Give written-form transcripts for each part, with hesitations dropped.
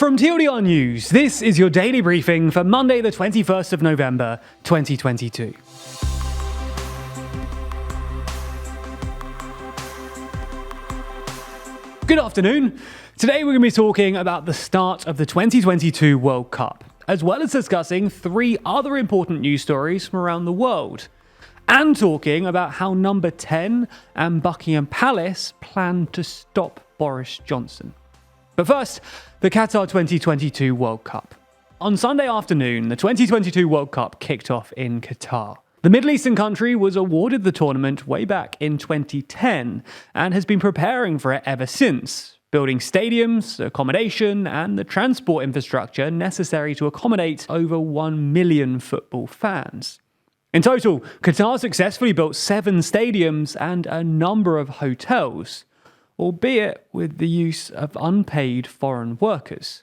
From TLDR News, this is your daily briefing for Monday the 21st of November, 2022. Good afternoon. Today we're going to be talking about the start of the 2022 World Cup, as well as discussing 3 other important news stories from around the world, and talking about how number 10 and Buckingham Palace plan to stop Boris Johnson. But first, the Qatar 2022 World Cup. On Sunday afternoon, the 2022 World Cup kicked off in Qatar. The Middle Eastern country was awarded the tournament way back in 2010 and has been preparing for it ever since, building stadiums, accommodation, and the transport infrastructure necessary to accommodate over 1 million football fans. In total, Qatar successfully built 7 stadiums and a number of hotels, albeit with the use of unpaid foreign workers.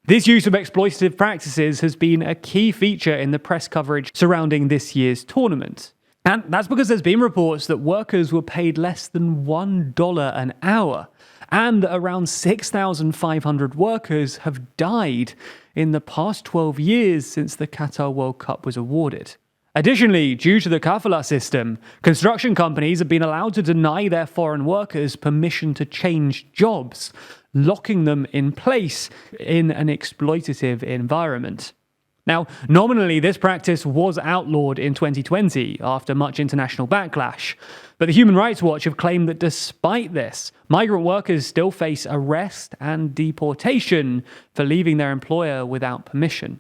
This use of exploitative practices has been a key feature in the press coverage surrounding this year's tournament. And that's because there's been reports that workers were paid less than $1 an hour, and around 6,500 workers have died in the past 12 years since the Qatar World Cup was awarded. Additionally, due to the kafala system, construction companies have been allowed to deny their foreign workers permission to change jobs, locking them in place in an exploitative environment. Now, nominally, this practice was outlawed in 2020 after much international backlash, but the Human Rights Watch have claimed that despite this, migrant workers still face arrest and deportation for leaving their employer without permission.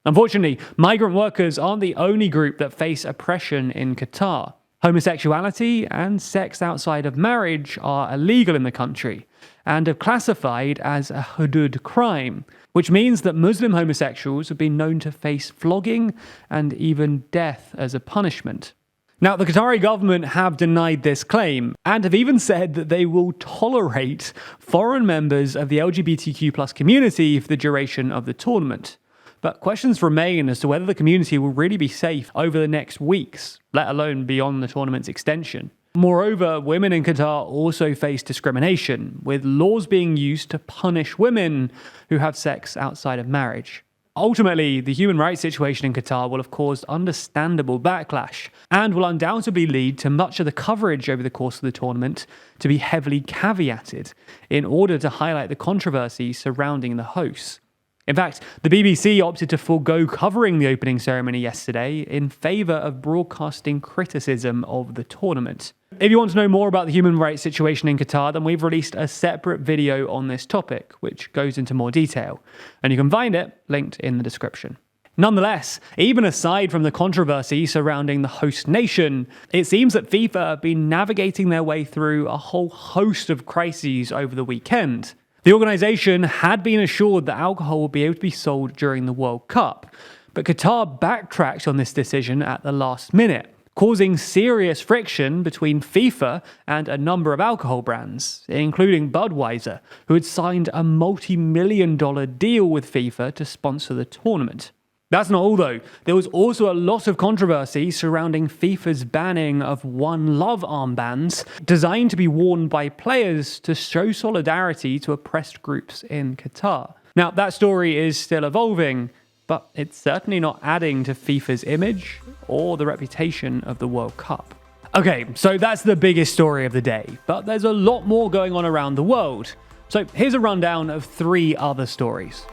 Unfortunately, migrant workers aren't the only group that face oppression in Qatar. Homosexuality and sex outside of marriage are illegal in the country and are classified as a hudud crime, which means that Muslim homosexuals have been known to face flogging and even death as a punishment. Now, the Qatari government have denied this claim and have even said that they will tolerate foreign members of the LGBTQ+ community for the duration of the tournament. But questions remain as to whether the community will really be safe over the next weeks, let alone beyond the tournament's extension. Moreover, women in Qatar also face discrimination, with laws being used to punish women who have sex outside of marriage. Ultimately, the human rights situation in Qatar will have caused understandable backlash and will undoubtedly lead to much of the coverage over the course of the tournament to be heavily caveated in order to highlight the controversy surrounding the hosts. In fact, the BBC opted to forego covering the opening ceremony yesterday in favour of broadcasting criticism of the tournament. If you want to know more about the human rights situation in Qatar, then we've released a separate video on this topic, which goes into more detail, and you can find it linked in the description. Nonetheless, even aside from the controversy surrounding the host nation, it seems that FIFA have been navigating their way through a whole host of crises over the weekend. The organisation had been assured that alcohol would be able to be sold during the World Cup, but Qatar backtracked on this decision at the last minute, causing serious friction between FIFA and a number of alcohol brands, including Budweiser, who had signed a multi-million-dollar deal with FIFA to sponsor the tournament. That's not all though. There was also a lot of controversy surrounding FIFA's banning of One Love armbands designed to be worn by players to show solidarity to oppressed groups in Qatar. Now, that story is still evolving, but it's certainly not adding to FIFA's image or the reputation of the World Cup. Okay, so that's the biggest story of the day, but there's a lot more going on around the world. So here's a rundown of 3 other stories.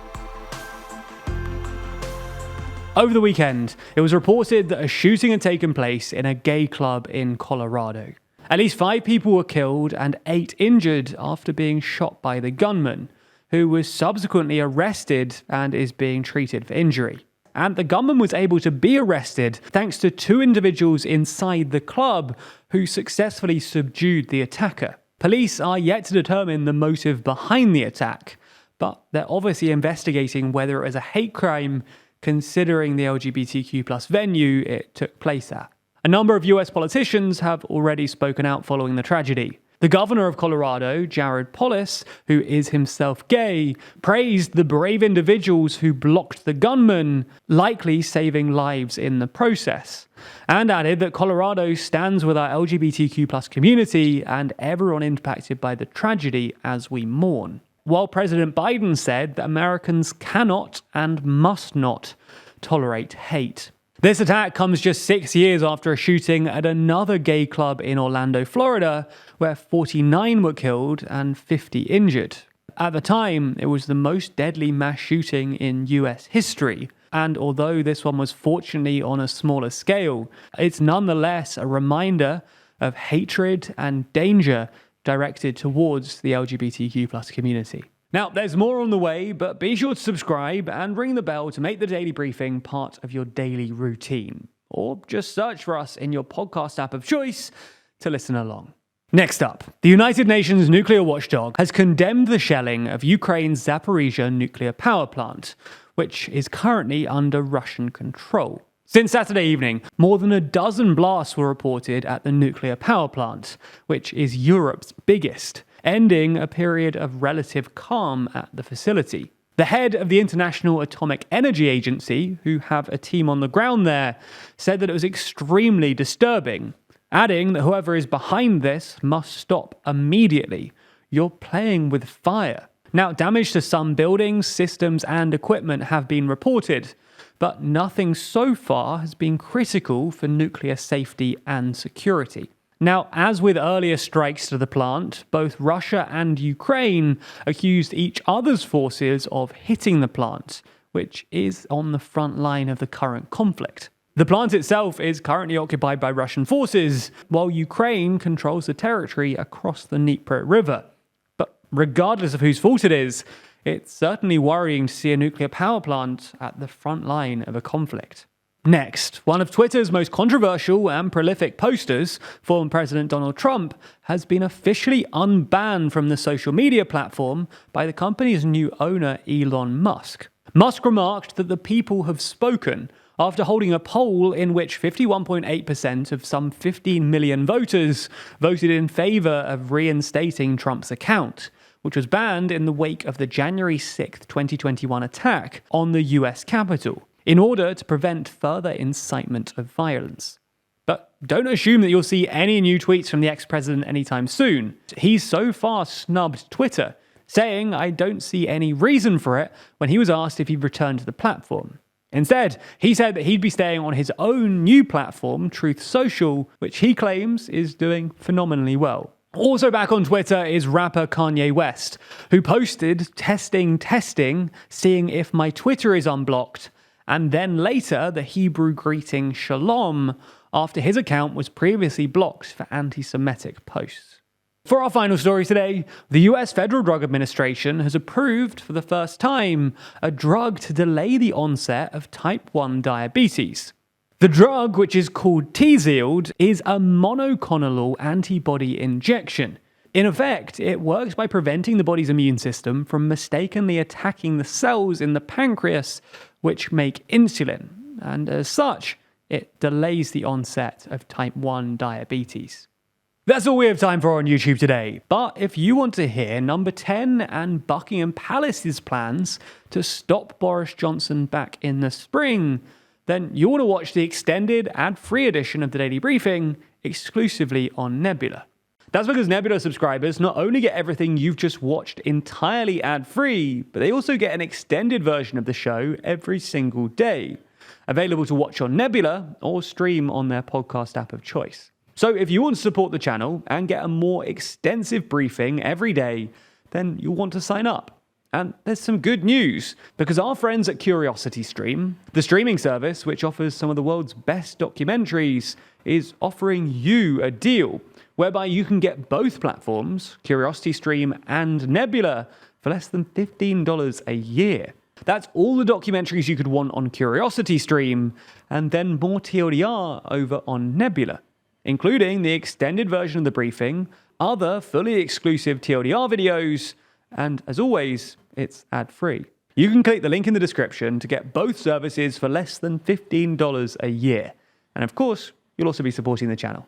Over the weekend, it was reported that a shooting had taken place in a gay club in Colorado. At least 5 people were killed and 8 injured after being shot by the gunman, who was subsequently arrested and is being treated for injury. And the gunman was able to be arrested thanks to 2 individuals inside the club who successfully subdued the attacker. Police are yet to determine the motive behind the attack, but they're obviously investigating whether it was a hate crime considering the LGBTQ+ venue it took place at. A number of US politicians have already spoken out following the tragedy. The governor of Colorado, Jared Polis, who is himself gay, praised the brave individuals who blocked the gunman, likely saving lives in the process, and added that Colorado stands with our LGBTQ+ community and everyone impacted by the tragedy as we mourn. while President Biden said that Americans cannot and must not tolerate hate. This attack comes just 6 years after a shooting at another gay club in Orlando, Florida, where 49 were killed and 50 injured. At the time, it was the most deadly mass shooting in US history, and although this one was fortunately on a smaller scale, it's nonetheless a reminder of hatred and danger directed towards the LGBTQ+ community. Now, there's more on the way, but be sure to subscribe and ring the bell to make the daily briefing part of your daily routine. Or just search for us in your podcast app of choice to listen along. Next up, the United Nations nuclear watchdog has condemned the shelling of Ukraine's Zaporizhzhia nuclear power plant, which is currently under Russian control. Since Saturday evening, more than a dozen blasts were reported at the nuclear power plant, which is Europe's biggest, ending a period of relative calm at the facility. The head of the International Atomic Energy Agency, who have a team on the ground there, said that it was extremely disturbing, adding that whoever is behind this must stop immediately. You're playing with fire. Now, damage to some buildings, systems, and equipment have been reported, but nothing so far has been critical for nuclear safety and security. Now, as with earlier strikes to the plant, both Russia and Ukraine accused each other's forces of hitting the plant, which is on the front line of the current conflict. The plant itself is currently occupied by Russian forces, while Ukraine controls the territory across the Dnieper River. But regardless of whose fault it is, it's certainly worrying to see a nuclear power plant at the front line of a conflict. Next, one of Twitter's most controversial and prolific posters, former President Donald Trump, has been officially unbanned from the social media platform by the company's new owner, Elon Musk. Musk remarked that the people have spoken after holding a poll in which 51.8% of some 15 million voters voted in favor of reinstating Trump's account, which was banned in the wake of the January 6, 2021 attack on the US Capitol, in order to prevent further incitement of violence. But don't assume that you'll see any new tweets from the ex-president anytime soon. He's so far snubbed Twitter, saying, "I don't see any reason for it," when he was asked if he'd return to the platform. Instead, he said that he'd be staying on his own new platform, Truth Social, which he claims is doing phenomenally well. Also back on Twitter is rapper Kanye West, who posted, testing, seeing if my Twitter is unblocked, and then later the Hebrew greeting Shalom, after his account was previously blocked for anti-Semitic posts. For our final story today, the US Federal Drug Administration has approved for the first time a drug to delay the onset of type 1 diabetes. The drug, which is called Tzield, is a monoclonal antibody injection. In effect, it works by preventing the body's immune system from mistakenly attacking the cells in the pancreas which make insulin, and as such, it delays the onset of type 1 diabetes. That's all we have time for on YouTube today, but if you want to hear number 10 and Buckingham Palace's plans to stop Boris Johnson back in the spring, then you want to watch the extended ad-free edition of the Daily Briefing exclusively on Nebula. That's because Nebula subscribers not only get everything you've just watched entirely ad-free, but they also get an extended version of the show every single day, available to watch on Nebula or stream on their podcast app of choice. So if you want to support the channel and get a more extensive briefing every day, then you'll want to sign up. And there's some good news, because our friends at CuriosityStream, the streaming service which offers some of the world's best documentaries, is offering you a deal whereby you can get both platforms, CuriosityStream and Nebula, for less than $15 a year. That's all the documentaries you could want on CuriosityStream, and then more TLDR over on Nebula, including the extended version of the briefing, other fully exclusive TLDR videos, and as always, it's ad-free. You can click the link in the description to get both services for less than $15 a year. And of course, you'll also be supporting the channel.